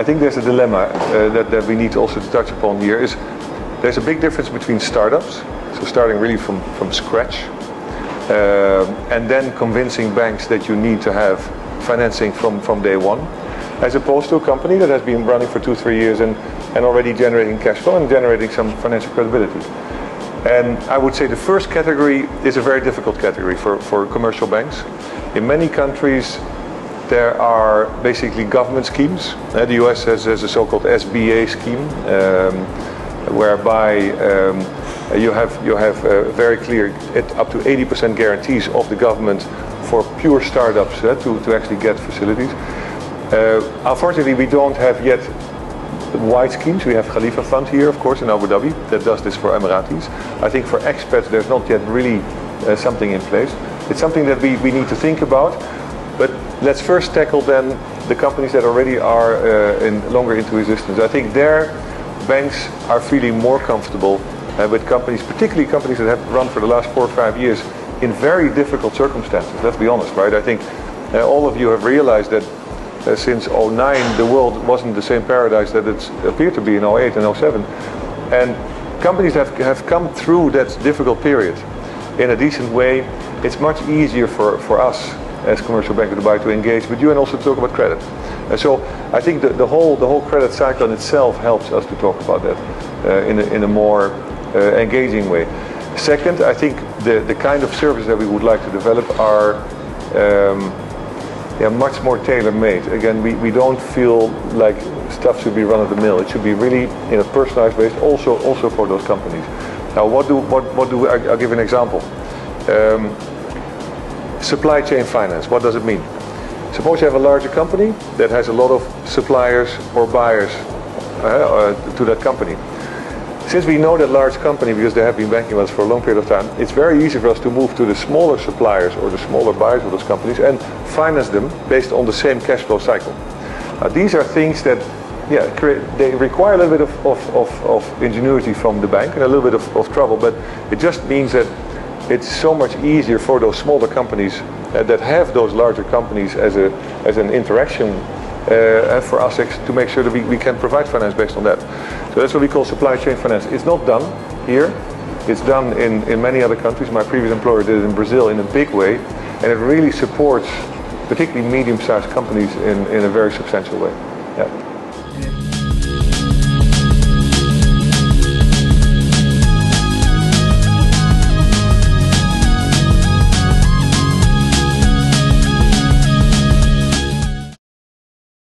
think there's a dilemma that we need also to touch upon here. Is there's a big difference between startups, so starting really from scratch, and then convincing banks that you need to have financing from day one, as opposed to a company that has been running for 2-3 years and already generating cash flow and generating some financial credibility. And I would say the first category is a very difficult category for commercial banks. In many countries there are basically government schemes. The US has a so-called SBA scheme, whereby you have very clear up to 80% guarantees of the government for pure startups to actually get facilities. Unfortunately, we don't have yet wide schemes. We have Khalifa Fund here, of course, in Abu Dhabi that does this for Emiratis. I think for expats there's not yet really something in place. It's something that we need to think about. But let's first tackle then the companies that already are longer into existence. I think their banks are feeling more comfortable with companies, particularly companies that have run for the last 4 or 5 years in very difficult circumstances. Let's be honest, right? I think all of you have realized that since 2009 the world wasn't the same paradise that it appeared to be in 2008 and 2007. And companies have come through that difficult period in a decent way. It's much easier for us as commercial bank of Dubai to engage with you and also to talk about credit. So I think the whole credit cycle in itself helps us to talk about that in a more engaging way. Second, I think the kind of services that we would like to develop are much more tailor-made. Again, we don't feel like stuff should be run-of-the-mill. It should be really in a personalized way, also for those companies. Now, I'll give an example. Supply chain finance, what does it mean? Suppose you have a larger company that has a lot of suppliers or buyers to that company. Since we know that large company, because they have been banking with us for a long period of time, it's very easy for us to move to the smaller suppliers or the smaller buyers of those companies and finance them based on the same cash flow cycle. These are things that they require a little bit of ingenuity from the bank and a little bit of trouble, but it just means that it's so much easier for those smaller companies that have those larger companies as an interaction for us to make sure that we can provide finance based on that. So that's what we call supply chain finance. It's not done here. It's done in many other countries. My previous employer did it in Brazil in a big way, and it really supports particularly medium-sized companies in a very substantial way. Yeah.